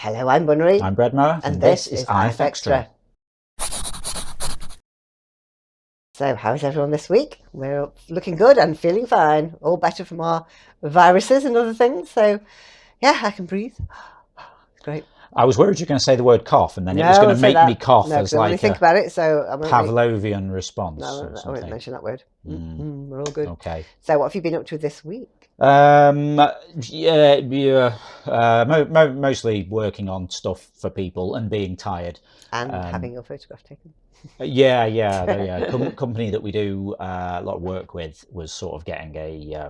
Hello, I'm Bunnery. I'm Breadmower, and this is IFXtra. So, how is everyone this week? We're looking good and feeling fine. All better from our viruses and other things. So, yeah, I can breathe. It's great. I was worried you were going to say the word cough, and then it No, was I going won't to say make that. me cough No, as because I only like think a about it. So I won't Pavlovian response no, or I won't something. mention that word. We're all good. Okay. So, what have you been up to this week? Mostly working on stuff for people and being tired. And having your photograph taken. The company that we do a lot of work with was sort of getting they're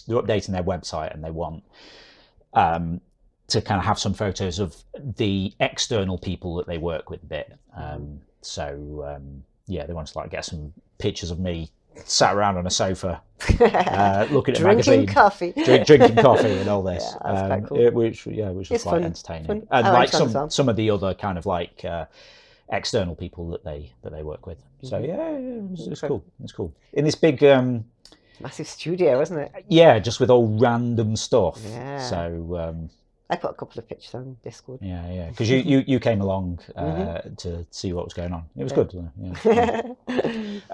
updating their website, and they want to kind of have some photos of the external people that they work with a bit. They want to like get some pictures of me sat around on a sofa looking at a magazine, drinking coffee and all this. Yeah, that's quite cool. Which was quite entertaining. Fun. And I like fun some of the other kind of like external people that they work with. So it's cool. It's cool. In this big massive studio, isn't it? Yeah, just with all random stuff. Yeah. So I put a couple of pictures on Discord. Yeah, because you came along to see what was going on. It was good.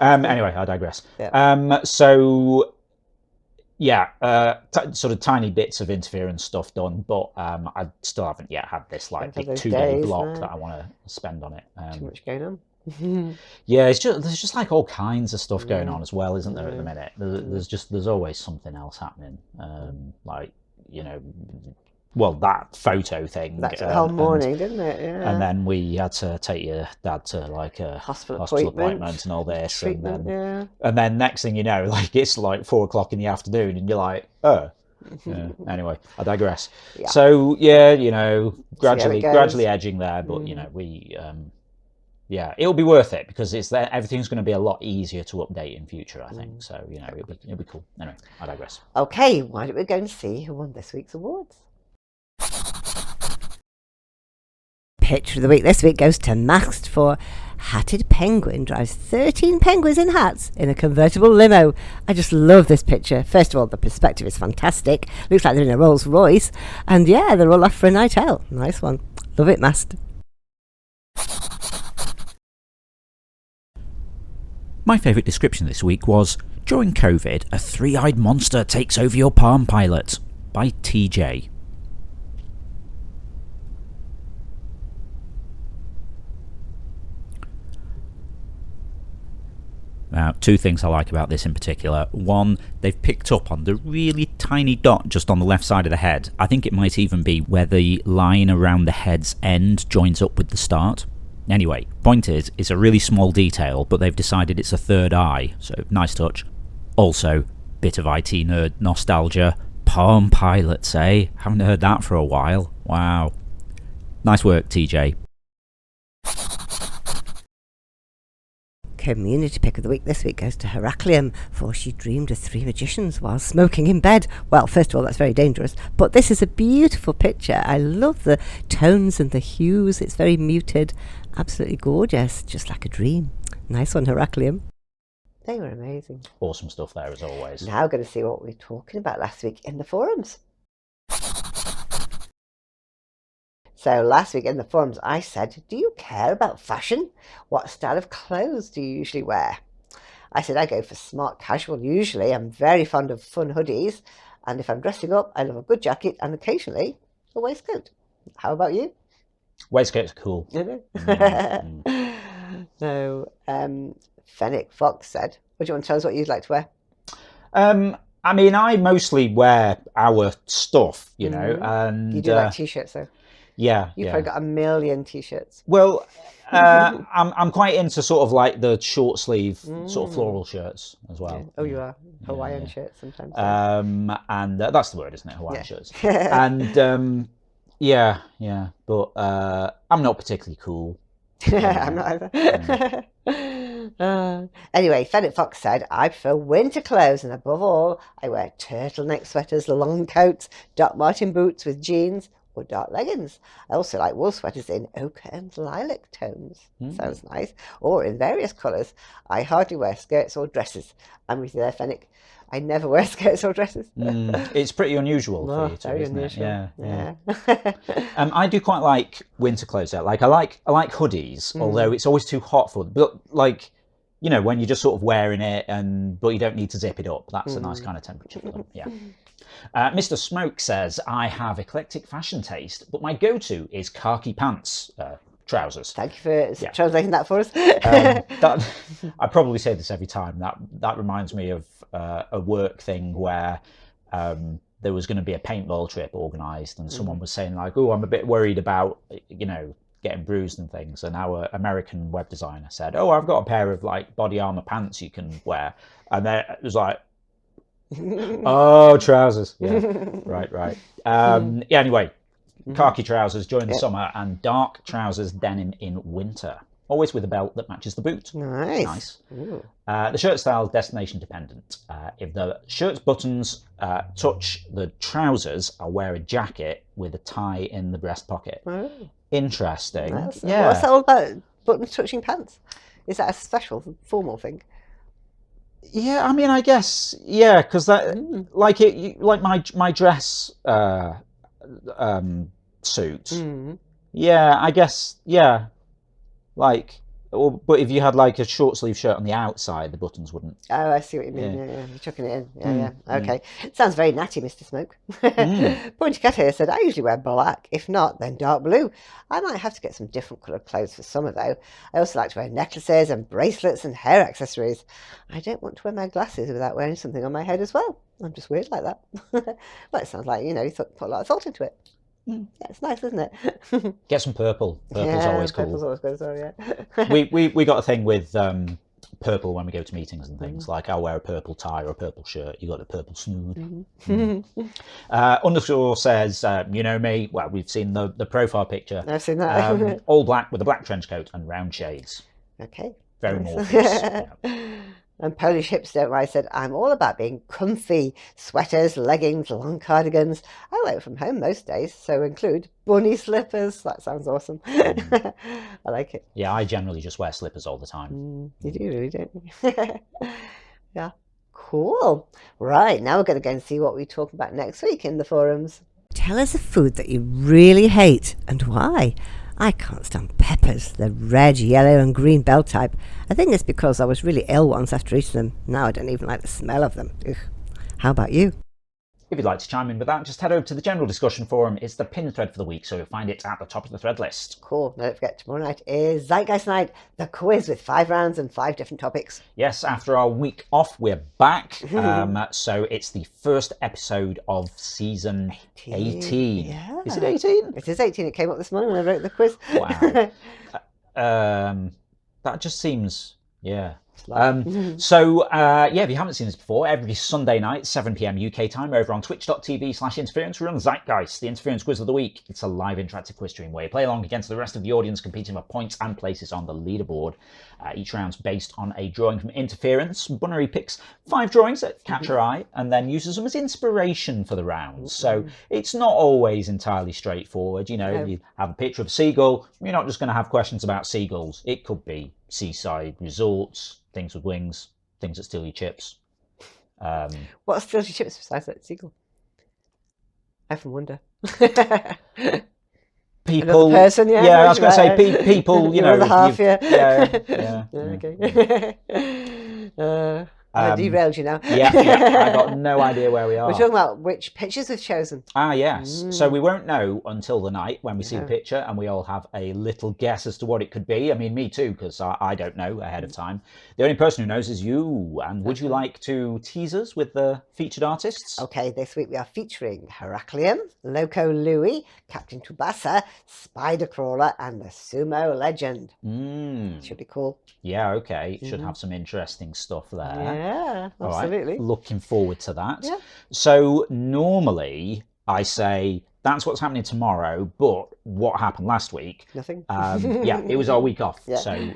Anyway, I digress. Yeah. Sort of tiny bits of interference stuff done, but I still haven't yet had this like big 2-day block that I want to spend on it. Too much going on. Yeah, there's just like all kinds of stuff going on as well, isn't there? At the minute, there's always something else happening. Well, that photo thing. That took the whole morning, didn't it? Yeah. And then we had to take your dad to like a hospital appointment and all this. And then next thing you know, like it's like 4:00 in the afternoon, and you're like, oh. Yeah. Anyway, I digress. Yeah. So gradually edging there, but it'll be worth it because it's there. Everything's going to be a lot easier to update in future, I think. So it'll be cool. Anyway, I digress. Okay, why don't we go and see who won this week's awards? Picture of the week this week goes to Mast for Hatted Penguin drives 13 penguins in hats in a convertible limo. I just love this picture. First of all, the perspective is fantastic. Looks like they're in a Rolls Royce. And yeah, they're all off for a night out. Nice one. Love it, Mast. My favourite description this week was, during COVID, a three-eyed monster takes over your Palm Pilot, by TJ. Now, two things I like about this in particular. One, they've picked up on the really tiny dot just on the left side of the head. I think it might even be where the line around the head's end joins up with the start. Anyway, point is, it's a really small detail, but they've decided it's a third eye, so nice touch. Also, bit of IT nerd nostalgia. Palm Pilots, eh? Haven't heard that for a while. Wow. Nice work, TJ. Community pick of the week this week goes to Heraclium for she dreamed of 3 magicians while smoking in bed. Well, first of all, that's very dangerous, but this is a beautiful picture. I love the tones and the hues. It's very muted, absolutely gorgeous, just like a dream. Nice one, Heraclium. They were amazing. Awesome stuff there as always. Now we're going to see what we were talking about last week in the forums. So last week in the forums I said, do you care about fashion? What style of clothes do you usually wear? I said I go for smart casual usually. I'm very fond of fun hoodies, and if I'm dressing up, I love a good jacket and occasionally a waistcoat. How about you? Waistcoats are cool. So Fennec Fox said, what do you want to tell us what you'd like to wear? I mean, I mostly wear our stuff, you know, and you do like t-shirts though. Yeah, You've probably got a million t-shirts. Well, I'm quite into sort of like the short sleeve sort of floral shirts as well. Yeah. Oh, you are Hawaiian shirts sometimes. And that's the word, isn't it? Hawaiian shirts. And but I'm not particularly cool. I'm not either. Anyway, Fennec Fox said, I prefer winter clothes, and above all, I wear turtleneck sweaters, long coats, Doc Marten boots with jeans, or dark leggings. I also like wool sweaters in ochre and lilac tones. Sounds nice. Or in various colours. I hardly wear skirts or dresses. I'm with you there, Fenwick. I never wear skirts or dresses. It's pretty unusual for you too, very isn't unusual. it? Yeah. I do quite like winter clothes though. Like I like hoodies, although it's always too hot for them. But like, you know, when you're just sort of wearing it but you don't need to zip it up. That's a nice kind of temperature for them. Yeah. Mr. Smoke says, I have eclectic fashion taste, but my go-to is khaki pants, trousers. Thank you for translating that for us. I probably say this every time. That reminds me of a work thing where there was going to be a paintball trip organised, and someone was saying like, "Oh, I'm a bit worried about, you know, getting bruised and things." And our American web designer said, "Oh, I've got a pair of like body armor pants you can wear," and then it was like, "Oh, trousers, yeah, right." Yeah. Anyway. Khaki trousers during the summer and dark trousers denim in winter. Always with a belt that matches the boot. Nice. The shirt style is destination dependent. If the shirt's buttons touch the trousers, I'll wear a jacket with a tie in the breast pocket. Interesting. What's that all about, buttons touching pants? Is that a special formal thing? Yeah, I mean, I guess, yeah, because that, like my dress suit. Yeah, I guess, yeah. Like, but if you had like a short sleeve shirt on the outside, the buttons wouldn't. Oh, I see what you mean. Yeah. You're chucking it in. Yeah. Okay. Sounds very natty, Mr. Smoke. Pointy Cat here said, I usually wear black. If not, then dark blue. I might have to get some different coloured clothes for summer, though. I also like to wear necklaces and bracelets and hair accessories. I don't want to wear my glasses without wearing something on my head as well. I'm just weird like that. Well, it sounds like, you know, you put a lot of thought into it. Yeah, it's nice, isn't it? Get some purple. Purple's always cool. Purple's always good as well, yeah. we got a thing with purple when we go to meetings and things. Like I'll wear a purple tie or a purple shirt. You got a purple snood. Underscore says, you know me. Well, we've seen the profile picture. I've seen that. All black with a black trench coat and round shades. Okay. Very Morpheus. And Polish Hipster, I said, I'm all about being comfy. Sweaters, leggings, long cardigans. I work from home most days, so include bunny slippers. That sounds awesome. I like it. Yeah, I generally just wear slippers all the time. You do, really, don't you? Yeah. Cool. Right, now we're going to go and see what we talk about next week in the forums. Tell us a food that you really hate and why. I can't stand peppers, the red, yellow and green bell type. I think it's because I was really ill once after eating them. Now I don't even like the smell of them. Ugh. How about you? If you'd like to chime in with that, just head over to the general discussion forum. It's the pinned thread for the week, so you'll find it at the top of the thread list. Cool. Now don't forget, tomorrow night is Zeitgeist Night, the quiz with 5 rounds and 5 different topics. Yes, after our week off, we're back. So it's the first episode of season 18. Yeah. Is it 18? It is 18. It came up this morning when I wrote the quiz. Wow. That just seems, yeah. So, if you haven't seen this before, every Sunday night, 7 p.m. UK time, over on twitch.tv/interference, we run Zeitgeist, the Interference Quiz of the Week. It's a live interactive quiz stream where you play along against the rest of the audience, competing for points and places on the leaderboard. Each round's based on a drawing from Interference. Bunnery picks 5 drawings that catch her eye and then uses them as inspiration for the rounds. So it's not always entirely straightforward. You know, you have a picture of a seagull, you're not just going to have questions about seagulls. It could be seaside resorts, things with wings, things that steal your chips. What steals your chips besides that seagull? I often wonder. People, another person, yeah. Yeah, I was going to say people. You know, the half, yeah. Yeah. Okay. I derailed you now. Yeah, I got no idea where we are. We're talking about which pictures we've chosen. Ah, yes. So we won't know until the night when we see the picture, and we all have a little guess as to what it could be. I mean, me too, because I don't know ahead of time. The only person who knows is you. And would you like to tease us with the featured artists? Okay, this week we are featuring Heraclium, Loco Louie, Captain Tsubasa, Spider Crawler, and the Sumo Legend. Should be cool. Yeah, okay. Should have some interesting stuff there. Yeah, absolutely. Right. Looking forward to that. Yeah. So normally I say that's what's happening tomorrow, but what happened last week? Nothing. It was our week off. Yeah. So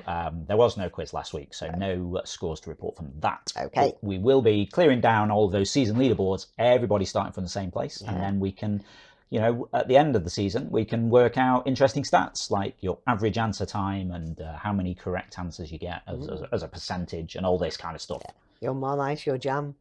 there was no quiz last week, so no scores to report from that. Okay. But we will be clearing down all of those season leaderboards, everybody starting from the same place, and then we can you know, at the end of the season, we can work out interesting stats like your average answer time and how many correct answers you get as a percentage and all this kind of stuff. Yeah. Your Marmite, your jam,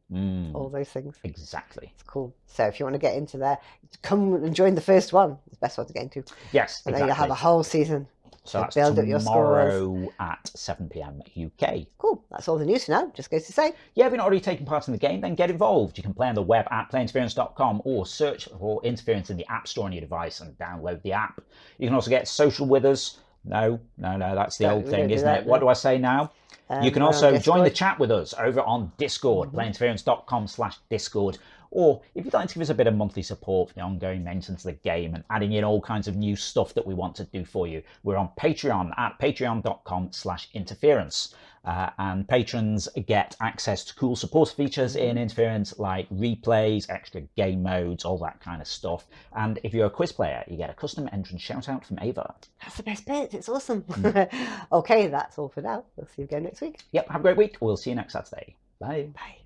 all those things. Exactly. It's cool. So if you want to get into there, come and join the first one. It's the best one to get into. Yes, and exactly. then you'll have a whole season. So that's build up your scores. tomorrow at 7 p.m. UK. Cool. That's all the news for now. Just goes to say. Yeah, if you're not already taking part in the game, then get involved. You can play on the web at playinterference.com or search for Interference in the App Store on your device and download the app. You can also get social with us. No, that's the old thing, isn't it? What do I say now? You can also join the chat with us over on Discord, playinterference.com/Discord. Or if you'd like to give us a bit of monthly support for the ongoing maintenance of the game and adding in all kinds of new stuff that we want to do for you, we're on Patreon at patreon.com/interference. And patrons get access to cool support features in Interference like replays, extra game modes, all that kind of stuff. And if you're a quiz player, you get a custom entrance shout out from Ava. That's the best bit. It's awesome. Okay, that's all for now. We'll see you again next week. Yep, have a great week. We'll see you next Saturday. Bye. Bye.